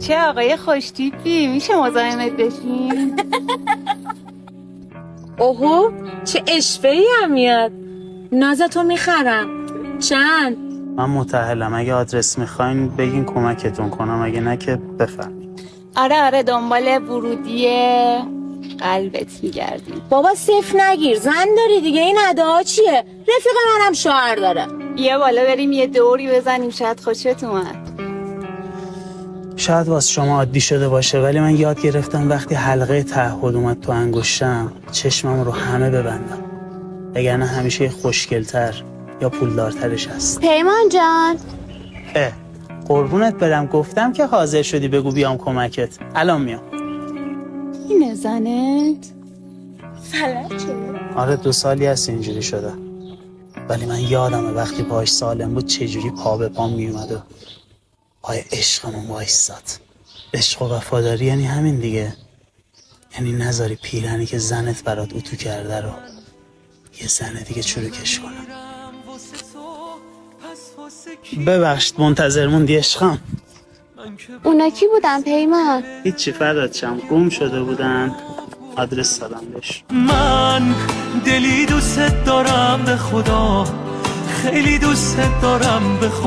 چه آقای خوشتیپی، میشه مزاحمت بشین؟ اوهو چه اشوه‌ای هم میاد. نازتو میخرم. چند؟ من متأهلم، اگه آدرس میخواین بگین کمکتون کنم، اگه نه که بفرمایید. آره دنبال ورودی قلبت میگردیم. بابا صفر نگیر، زن داری دیگه. این ادعا چیه؟ رفیق منم شوهر داره. بیا بالا بریم یه دوری بزنیم، شاید خوشت اومد. شاید واسه شما عادی شده باشه، ولی من یاد گرفتم وقتی حلقه تعهد اومد تو انگشتم چشمم رو همه ببندم، وگرنه همیشه خوشگل‌تر یا پولدارترش هست. پیمان جان، قربونت برم، گفتم که حاضر شدی بگو بیام کمکت. الان میام. اینه زنت؟ فلجه. آره 2 سالی هست اینجوری شده، ولی من یادمه وقتی پاش سالم بود چجوری پا به پام میومد و پای عشقمون وایستاد. عشق و وفاداری یعنی همین دیگه، یعنی نذاری پیرنی که زنت برات اتو کرده رو یه زن دیگه چروکش کنه. ببخشید منتظر موندی عشقم. اونا کی بودن پیمان؟ هیچی فرداد شم، گم شده بودن، آدرس دادم بهش. من دلی دوست دارم به خدا، خیلی دوست دارم به خدا.